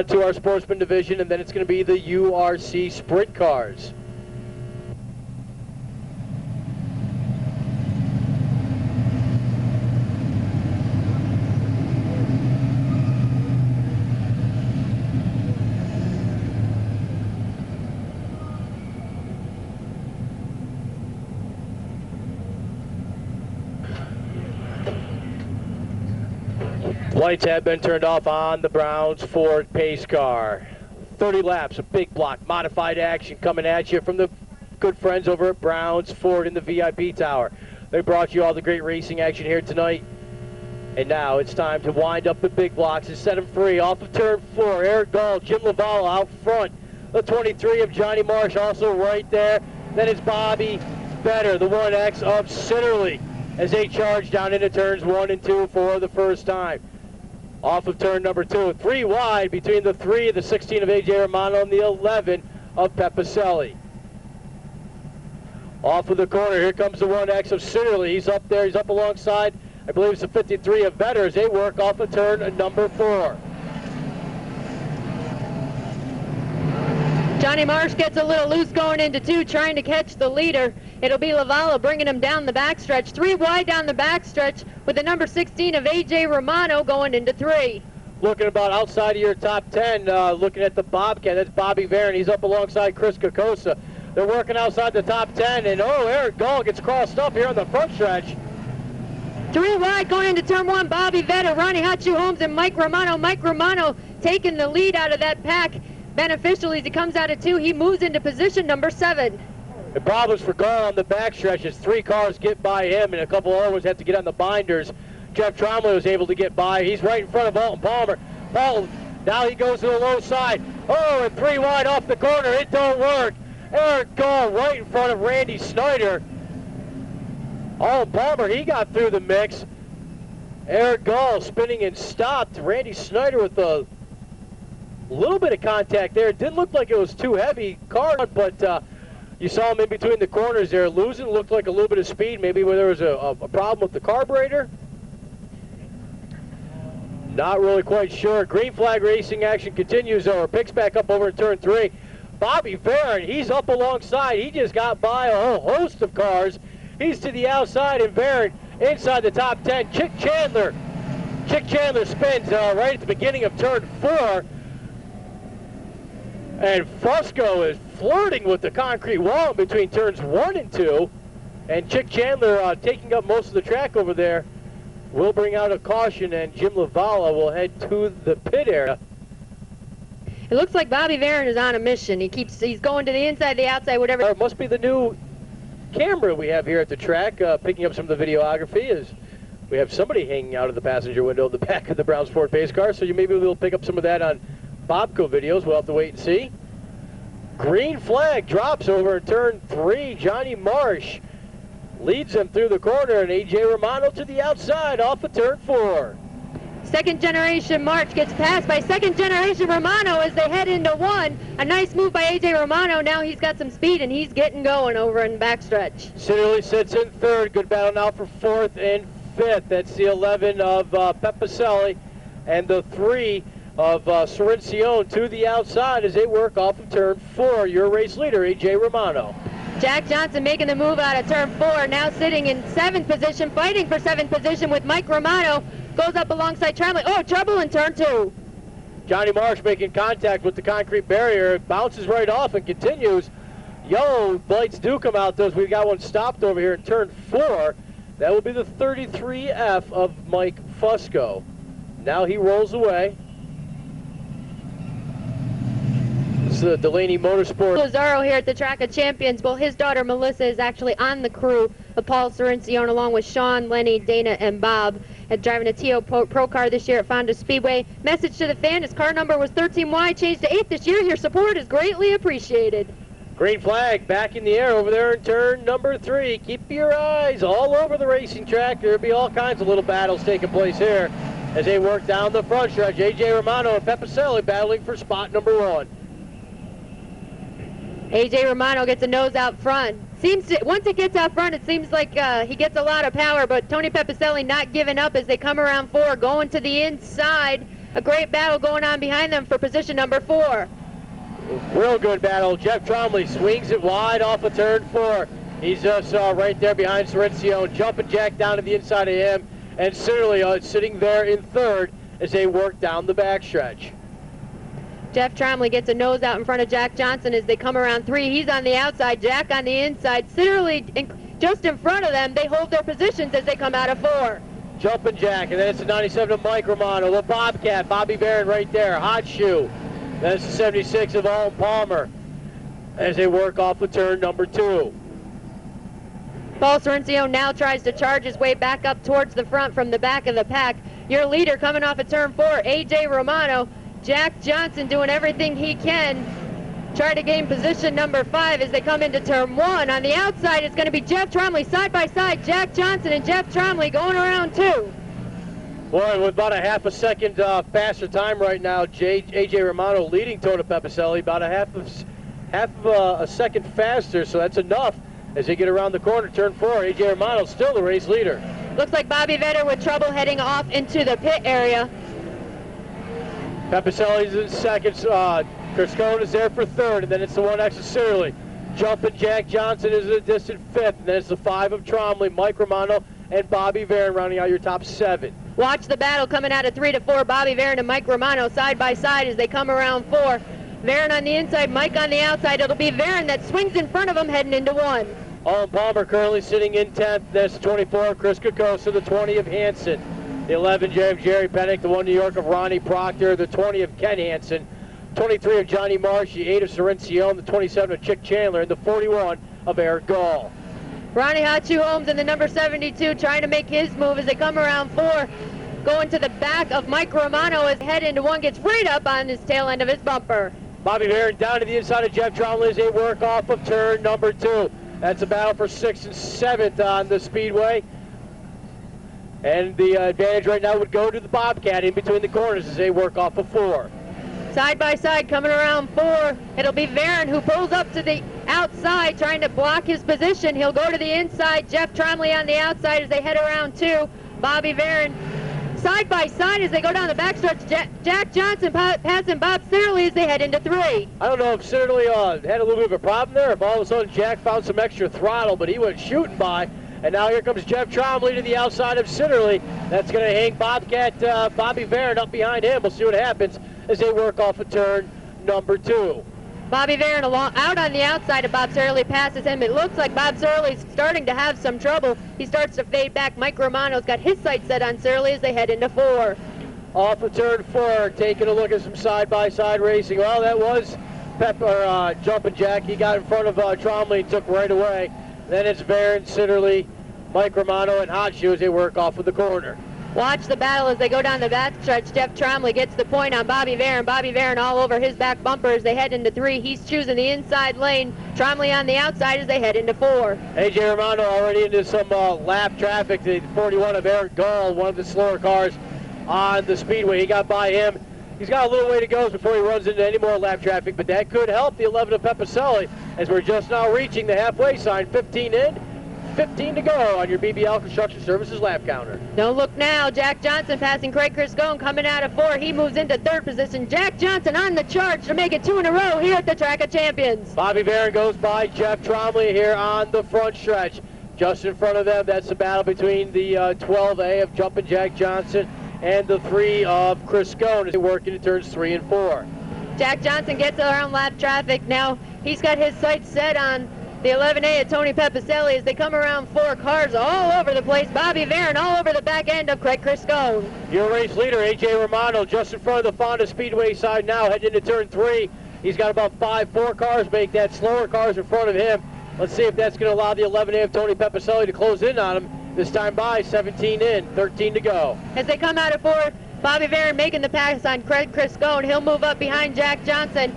To our sportsman division, and then it's going to be the URC sprint cars. Lights have been turned off on the Browns Ford pace car. 30 laps, a big block, modified action coming at you from the good friends over at Browns Ford in the VIP Tower. They brought you all the great racing action here tonight. And now it's time to wind up the big blocks and set them free. Off of turn 4, Eric Gall, Jim Lavala out front. The 23 of Johnny Marsh also right there. Then it's Bobby Vetter, the 1X of Sitterly, as they charge down into turns 1 and 2 for the first time. Off of turn number 2, 3 wide between the 3, the 16 of A.J. Romano, and the 11 of Pepicelli. Off of the corner, here comes the 1X of Sitterly. He's up there, he's up alongside, I believe it's the 53 of Vetter as they work off of turn number 4. Johnny Marsh gets a little loose going into 2, trying to catch the leader. It'll be Lavala bringing him down the backstretch. 3 wide down the backstretch with the number 16 of A.J. Romano going into 3. Looking about outside of your top 10, looking at the Bobcat, that's Bobby Varon. He's up alongside Chris Kokosa. They're working outside the top 10, and Eric Gall gets crossed up here on the front stretch. 3 wide going into turn 1, Bobby Vetter, Ronnie Hachu Holmes, and Mike Romano. Mike Romano taking the lead out of that pack. Beneficially, as he comes out of 2, he moves into position number 7. The problems for Gall on the backstretch is 3 cars get by him, and a couple other ones have to get on the binders. Jeff Trombley was able to get by. He's right in front of Alton Palmer. Alton, now he goes to the low side. And 3 wide off the corner. It don't work. Eric Gall right in front of Randy Snyder. Alton Palmer, he got through the mix. Eric Gall spinning and stopped. Randy Snyder with a little bit of contact there. It didn't look like it was too heavy car, but you saw him in between the corners there losing. Looked like a little bit of speed, maybe where there was a problem with the carburetor. Not really quite sure. Green flag racing action continues, or picks back up over in turn 3. Bobby Varon, he's up alongside. He just got by a whole host of cars. He's to the outside, and Varon inside the top 10. Chick Chandler spins right at the beginning of turn 4. And Fusco is flirting with the concrete wall between turns 1 and 2. And Chick Chandler taking up most of the track over there will bring out a caution, and Jim Lavala will head to the pit area. It looks like Bobby Varon is on a mission. He's going to the inside, the outside, whatever. It must be the new camera we have here at the track, picking up some of the videography. As we have somebody hanging out of the passenger window of the back of the Browns Ford pace car, so maybe we'll pick up some of that on Bobco videos. We'll have to wait and see. Green flag drops over in turn 3. Johnny Marsh leads them through the corner, and A.J. Romano to the outside off of turn 4. Second generation March gets passed by second generation Romano as they head into 1. A nice move by A.J. Romano. Now he's got some speed and he's getting going over in the backstretch. Sitterly sits in 3rd. Good battle now for 4th and 5th. That's the 11 of Pepicelli and the 3 of Cirencione to the outside as they work off of turn 4. Your race leader, A.J. Romano. Jack Johnson making the move out of turn 4, now sitting in 7th position, fighting for 7th position with Mike Romano. Goes up alongside Tremblay. Trouble in turn 2. Johnny Marsh making contact with the concrete barrier. It bounces right off and continues. Yellow lights do come out, though. We've got one stopped over here in turn 4. That will be the 33F of Mike Fusco. Now he rolls away. It's the Delaney Motorsport. Lazaro here at the Track of Champions. Well, his daughter Melissa is actually on the crew of Paul Cirencione, along with Sean, Lenny, Dana, and Bob, and driving a TO Pro car this year at Fonda Speedway. Message to the fan, his car number was 13Y, changed to 8 this year. Your support is greatly appreciated. Green flag back in the air over there in turn number 3. Keep your eyes all over the racing track. There'll be all kinds of little battles taking place here as they work down the front stretch. A.J. Romano and Pepicelli battling for spot number 1. A.J. Romano gets a nose out front. Once it gets out front, it seems like he gets a lot of power, but Tony Pepicelli not giving up as they come around 4, going to the inside A great battle going on behind them for position number 4. Real good battle. Jeff Trombley swings it wide off of turn 4. He's just right there behind Cirencione. Jumping Jack down to the inside of him. And Sitterly sitting there in third as they work down the backstretch. Jeff Trombley gets a nose out in front of Jack Johnson as they come around 3. He's on the outside, Jack on the inside. Sitterly just in front of them. They hold their positions as they come out of 4. Jumpin' Jack, and then it's the 97 of Mike Romano. The Bobcat, Bobby Barron right there. Hot Shoe. That's the 76 of Owen Palmer as they work off of turn number 2. Paul Cirencione now tries to charge his way back up towards the front from the back of the pack. Your leader coming off of turn 4, AJ Romano. Jack Johnson doing everything he can. Try to gain position number 5 as they come into turn 1. On the outside, it's going to be Jeff Trombley side by side. Jack Johnson and Jeff Trombley going around 2. Boy, with about a half a second faster time right now, AJ Romano leading Tony Pepicelli, about a half of a second faster, so that's enough as they get around the corner. Turn 4, AJ Romano still the race leader. Looks like Bobby Vetter with trouble heading off into the pit area. Pepicelli's in second. Criscone is there for third, and then it's the 1X of Sitterly. Jumpin' Jack Johnson is in a distant 5th, and then it's the 5 of Trombley, Mike Romano, and Bobby Barron rounding out your top 7. Watch the battle coming out of 3 to 4. Bobby Barron and Mike Romano side by side as they come around 4. Barron on the inside, Mike on the outside. It'll be Barron that swings in front of him heading into 1. Owen Palmer currently sitting in 10th. That's the 24 of Chris Kokosa, the 20 of Hansen. The 11 of Jerry Pennick, the 1 New York of Ronnie Proctor, the 20 of Ken Hansen. 23 of Johnny Marsh, the 8 of Cirencione, the 27 of Chick Chandler, and the 41 of Eric Gall. Ronnie Hachu Holmes in the number 72 trying to make his move as they come around 4. Going to the back of Mike Romano as head into 1 gets right up on his tail end of his bumper. Bobby Barron down to the inside of Jeff Trombley as they work off of turn number 2. That's a battle for 6th and 7th on the speedway. And the advantage right now would go to the Bobcat in between the corners as they work off of 4. Side by side coming around 4. It'll be Barron who pulls up to the outside trying to block his position. He'll go to the inside. Jeff Trombley on the outside as they head around 2. Bobby Barron side by side as they go down the backstretch. Jack Johnson passing Bob Sitterly as they head into 3. I don't know if Sitterly had a little bit of a problem there, if all of a sudden Jack found some extra throttle, but he went shooting by. And now here comes Jeff Trombley to the outside of Sitterly. That's going to hang Bobcat Bobby Barron up behind him. We'll see what happens as they work off of turn number 2. Bobby Barron out on the outside of Bob Sitterly passes him. It looks like Bob Sitterly's starting to have some trouble. He starts to fade back. Mike Romano's got his sights set on Sitterly as they head into 4. Off of turn 4, taking a look at some side-by-side racing. Well, that was Jumpin' Jack. He got in front of Trombley and took right away. Then it's Barron, Sitterly, Mike Romano, and Hot Shoe as they work off of the corner. Watch the battle as they go down the backstretch. Jeff Trombley gets the point on Bobby Barron. Bobby Barron all over his back bumper as they head into 3. He's choosing the inside lane. Trombley on the outside as they head into 4. AJ Romano already into some lap traffic. The 41 of Eric Gall, one of the slower cars on the speedway. He got by him. He's got a little way to go before he runs into any more lap traffic, but that could help the 11 of Pepicelli as we're just now reaching the halfway sign. 15 in, 15 to go on your BBL Construction Services lap counter. Don't look now. Jack Johnson passing Craig Criscone coming out of 4. He moves into 3rd position. Jack Johnson on the charge to make it 2 in a row here at the Track of Champions. Bobby Barron goes by Jeff Trombley here on the front stretch. Just in front of them, that's the battle between the 12A of Jumpin' Jack Johnson and the 3 of Criscone as they work into turns 3 and 4. Jack Johnson gets around lap traffic now. He's got his sights set on the 11A of Tony Pepicelli as they come around 4 cars all over the place. Bobby Barron all over the back end of Craig Criscone. Your race leader, AJ Romano, just in front of the Fonda Speedway side now, heading into turn 3. He's got about 4 cars make that, slower cars in front of him. Let's see if that's going to allow the 11A of Tony Pepicelli to close in on him. This time by 17 in, 13 to go. As they come out of 4, Bobby Barron making the pass on Craig Criscone. He'll move up behind Jack Johnson.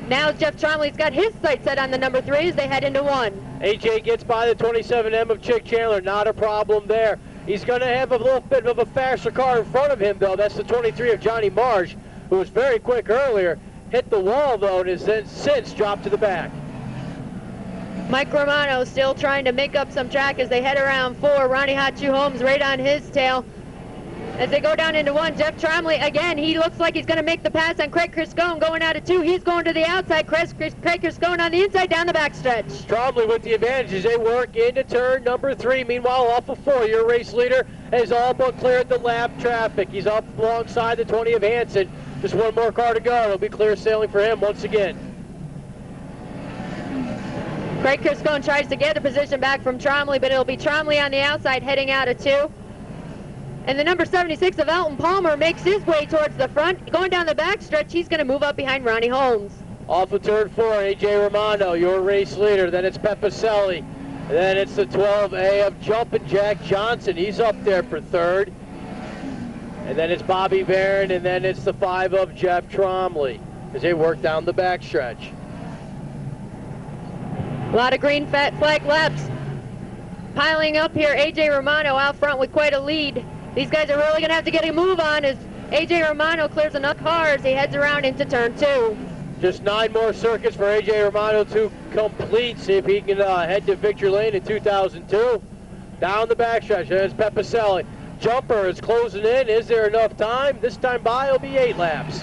Now Jeff Trombley's got his sights set on the number 3 as they head into 1. AJ gets by the 27M of Chick Chandler, not a problem there. He's going to have a little bit of a faster car in front of him, though. That's the 23 of Johnny Marsh, who was very quick earlier. Hit the wall, though, and has then since dropped to the back. Mike Romano still trying to make up some track as they head around 4. Ronnie Hot Shoe Holmes right on his tail. As they go down into one, Jeff Tromley, again, he looks like he's going to make the pass on Craig Criscone going out of two. He's going to the outside. Craig Criscone on the inside down the backstretch. Tromley with the advantage as they work into turn number 3. Meanwhile, off of 4, your race leader has all but cleared the lap traffic. He's up alongside the 20 of Hansen. Just one more car to go. It'll be clear sailing for him once again. Craig Criscone tries to get a position back from Tromley, but it'll be Tromley on the outside heading out of 2. And the number 76 of Elton Palmer makes his way towards the front. Going down the backstretch, he's going to move up behind Ronnie Holmes. Off of turn 4, A.J. Romano, your race leader. Then it's Pepicelli. Then it's the 12A of Jumpin' Jack Johnson. He's up there for 3rd. And then it's Bobby Barron, and then it's the 5 of Jeff Tromley as they work down the backstretch. A lot of green flag laps piling up here. A.J. Romano out front with quite a lead. These guys are really going to have to get a move on as A.J. Romano clears enough cars. He heads around into turn 2. Just 9 more circuits for A.J. Romano to complete. See if he can head to victory lane in 2002. Down the backstretch, there's Pepicelli. Jumper is closing in. Is there enough time? This time by will be 8 laps.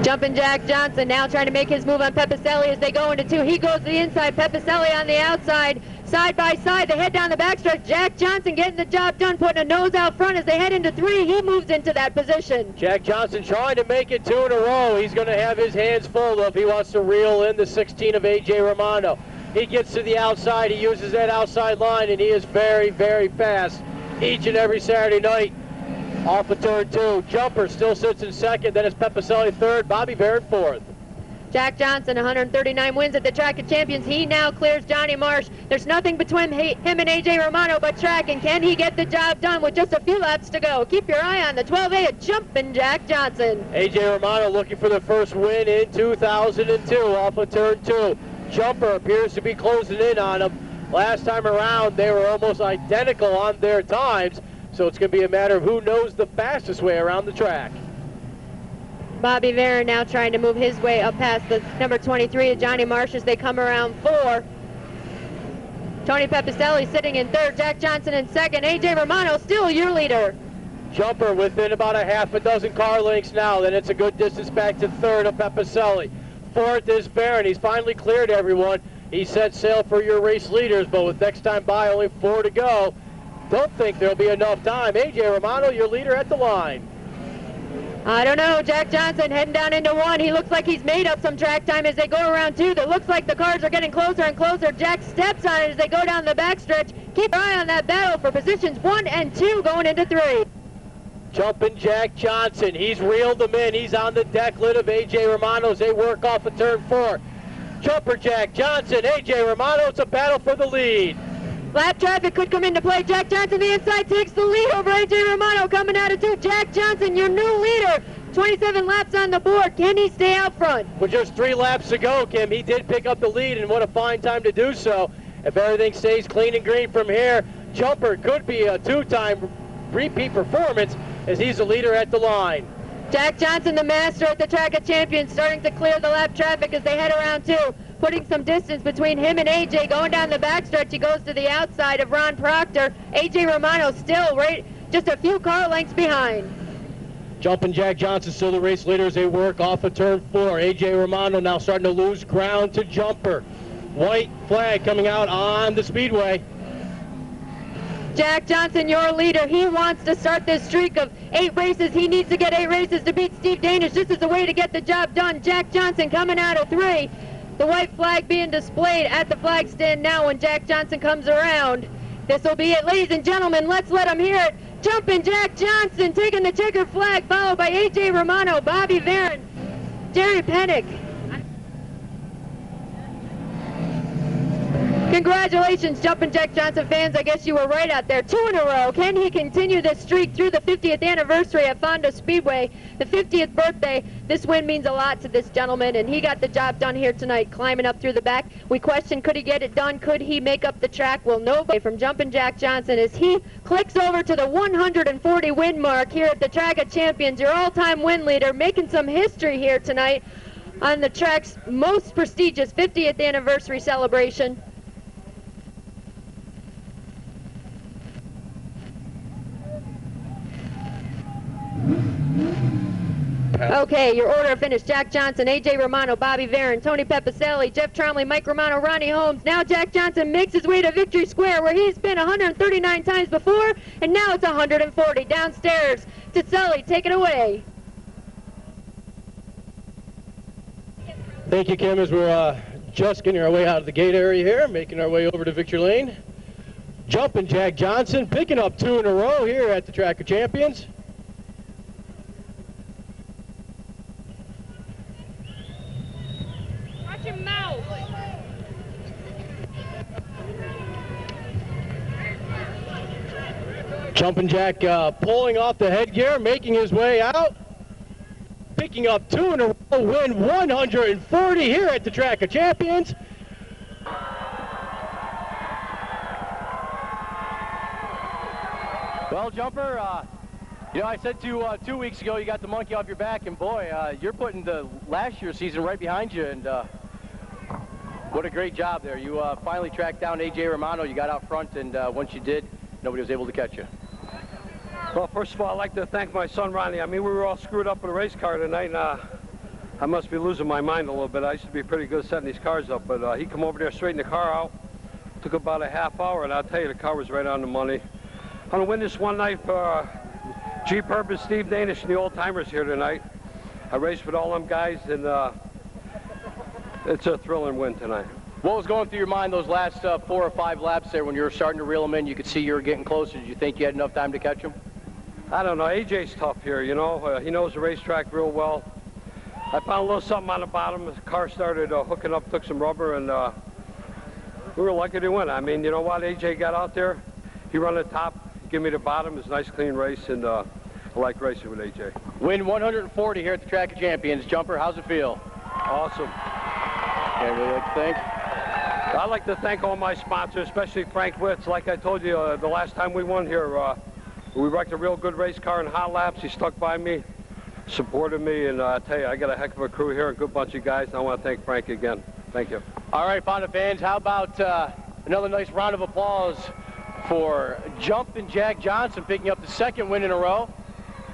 Jumpin' Jack Johnson now trying to make his move on Pepicelli as they go into 2. He goes to the inside, Pepicelli on the outside, side by side. They head down the backstretch. Jack Johnson getting the job done, putting a nose out front as they head into 3. He moves into that position. Jack Johnson trying to make it 2 in a row. He's going to have his hands full if he wants to reel in the 16 of A.J. Romano. He gets to the outside. He uses that outside line, and he is very, very fast each and every Saturday night. Off of turn 2, Jumper still sits in 2nd, then it's Pepicelli 3rd, Bobby Barron 4th. Jack Johnson, 139 wins at the Track of Champions. He now clears Johnny Marsh. There's nothing between him and A.J. Romano but track, and can he get the job done with just a few laps to go? Keep your eye on the 12A of Jumpin' Jack Johnson. A.J. Romano looking for the first win in 2002 off of turn 2. Jumper appears to be closing in on him. Last time around, they were almost identical on their times. So it's going to be a matter of who knows the fastest way around the track. Bobby Barron now trying to move his way up past the number 23 of Johnny Marsh as they come around 4. Tony Pepicelli sitting in 3rd, Jack Johnson in 2nd, A.J. Romano still your leader. Jumper within about a half a dozen car lengths now. Then it's a good distance back to 3rd of Pepicelli. 4th is Barron. He's finally cleared everyone. He set sail for your race leaders, but with next time by only 4 to go, don't think there'll be enough time. A.J. Romano, your leader at the line. I don't know. Jack Johnson heading down into 1. He looks like he's made up some track time as they go around 2. It looks like the cars are getting closer and closer. Jack steps on it as they go down the backstretch. Keep your eye on that battle for positions 1 and 2 going into 3. Jumpin' Jack Johnson. He's reeled them in. He's on the deck lid of A.J. Romano as they work off of turn 4. Jumper Jack Johnson, A.J. Romano. It's a battle for the lead. Lap traffic could come into play. Jack Johnson, the inside, takes the lead over A.J. Romano coming out of 2. Jack Johnson, your new leader. 27 laps on the board. Can he stay out front? With just 3 laps to go, Kim, he did pick up the lead, and what a fine time to do so. If everything stays clean and green from here, Jumper could be a 2-time repeat performance as he's the leader at the line. Jack Johnson, the master at the Track of Champions, starting to clear the lap traffic as they head around 2. Putting some distance between him and A.J. Going down the backstretch, he goes to the outside of Ron Proctor. A.J. Romano still right, just a few car lengths behind. Jumpin' Jack Johnson still the race leader as they work off of turn 4. A.J. Romano now starting to lose ground to Jumper. White flag coming out on the speedway. Jack Johnson, your leader. He wants to start this streak of 8 races. He needs to get 8 races to beat Steve Danish. This is the way to get the job done. Jack Johnson coming out of 3. The white flag being displayed at the flag stand now when Jack Johnson comes around. This will be it. Ladies and gentlemen, let's let them hear it. Jumpin' Jack Johnson taking the checkered flag, followed by A.J. Romano, Bobby Barron, Jerry Pennick. Congratulations, Jumpin' Jack Johnson fans. I guess you were right out there. 2 in a row. Can he continue this streak through the 50th anniversary of Fonda Speedway, the 50th birthday? This win means a lot to this gentleman, and he got the job done here tonight, climbing up through the back. We questioned, could he get it done? Could he make up the track? Well, nobody from Jumpin' Jack Johnson as he clicks over to the 140 win mark here at the Track of Champions, your all-time win leader, making some history here tonight on the track's most prestigious 50th anniversary celebration. Okay, your order of finish: Jack Johnson, A.J. Romano, Bobby Varon, Tony Pepicelli, Jeff Tromley, Mike Romano, Ronnie Holmes. Now Jack Johnson makes his way to Victory Square, where he's been 139 times before, and now it's 140. Downstairs to Sully. Take it away. Thank you, Kim, as we're just getting our way out of the gate area here, making our way over to Victory Lane. Jumpin' Jack Johnson, picking up 2 in a row here at the Track of Champions. Watch your mouth. Jumpin' Jack pulling off the headgear, making his way out. Picking up 2 in a row, win 140 here at the Track of Champions. Well, Jumper, you know, I said 2 weeks ago you got the monkey off your back, and boy, you're putting the last year's season right behind you, and what a great job there. You finally tracked down A.J. Romano. You got out front, and once you did, nobody was able to catch you. Well, first of all, I'd like to thank my son, Ronnie. I mean, we were all screwed up in a race car tonight, and I must be losing my mind a little bit. I used to be pretty good setting these cars up, but he come over there, straightened the car out. Took about a half hour, and I'll tell you, the car was right on the money. I'm going to win this one night for Jeep Herb and Steve Danish and the old-timers here tonight. I raced with all them guys, and it's a thrilling win tonight. What was going through your mind those last 4 or 5 laps there when you were starting to reel them in? You could see you were getting closer. Did you think you had enough time to catch them? I don't know. AJ's tough here, you know. He knows the racetrack real well. I found a little something on the bottom. The car started hooking up, took some rubber, and we were lucky to win. I mean, you know what? AJ got out there. He run the top, give me the bottom. It's a nice, clean race, and I like racing with AJ. Win 140 here at the Track of Champions. Jumper, how's it feel? Awesome. Can't really like to thank. I'd like to thank all my sponsors, especially Frank Witz. Like I told you, the last time we won here, we wrecked a real good race car in hot laps. He stuck by me, supported me, and I tell you, I got a heck of a crew here, a good bunch of guys, and I want to thank Frank again. Thank you. All right, Fonda fans, how about another nice round of applause for Jumpin' Jack Johnson picking up the 2nd win in a row.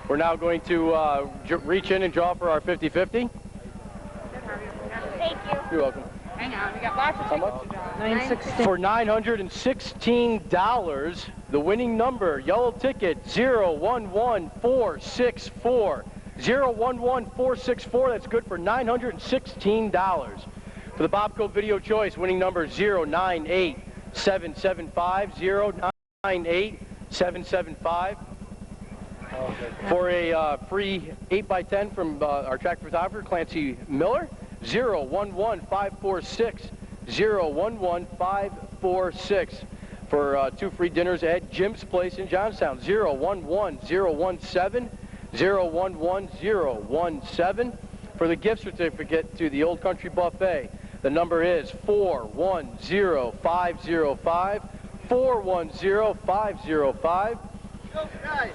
We're now going to reach in and draw for our 50-50. Thank you. You're welcome. Hang on, we got lots of How much? $9.16. For $916, the winning number, yellow ticket, 011464. 011464, that's good for $916. For the Bobco Video Choice, winning number 098775, 098775. For a free 8x10 from our track photographer, Clancy Miller, 011546, 011546. For 2 free dinners at Jim's Place in Johnstown, 011017, 011017. For the gift certificate to the Old Country Buffet, the number is 410505, 410505.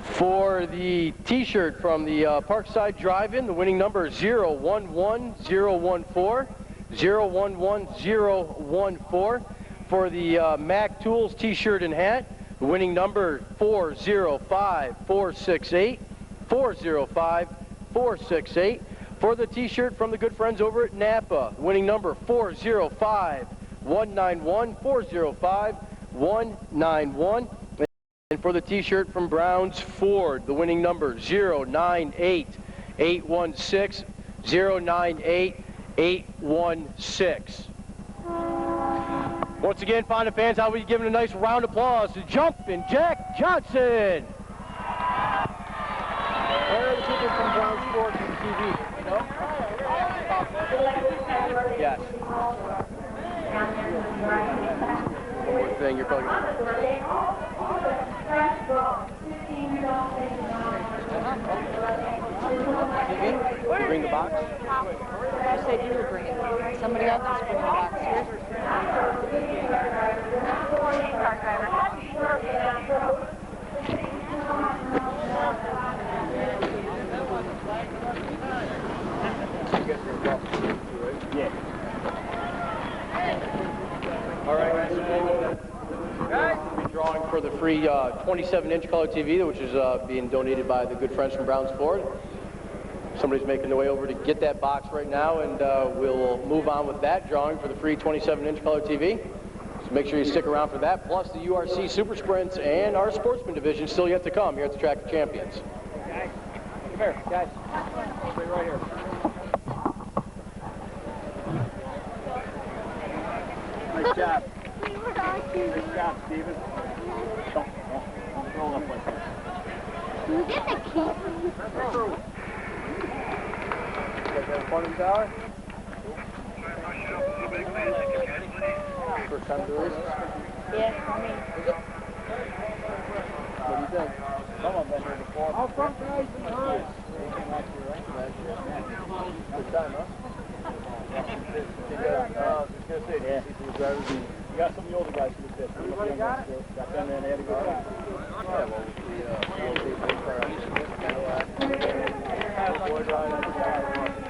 For the t-shirt from the Parkside Drive-In, the winning number is 011014, 011014. For the Mac Tools t-shirt and hat, the winning number 405468, 405468. For the t-shirt from the good friends over at Napa, winning number 405191, 405191. And for the t-shirt from Brown's Ford, the winning number 098816, 098816. Once again, Fonda fans, I'll be giving a nice round of applause to Jumpin' Jack Johnson. Where are the people from Brown's Ford from TV? You know? Yes. One more thing, you're probably going to bring the box? You said you would bring it. Somebody else is bringing the box here. Yeah. All right, guys. We'll be drawing for the free 27-inch color TV, which is being donated by the good friends from Brown's Ford. Somebody's making their way over to get that box right now, and we'll move on with that drawing for the free 27-inch color TV. So make sure you stick around for that, plus the URC Super Sprints and our sportsman division still yet to come here at the Track of Champions. Guys, come here, guys. Stay right here. Nice job. Nice job, Steven. Don't roll up like that. You get the key. You guys having fun in the tower? First time doing this? Yeah, for me. What do you think? Someone been here before. How fun guys and nice. Good time, huh? I was just going to say, yeah. You got some of the older guys who did. Everybody got it? Got them in, they had a good time. Yeah, well, the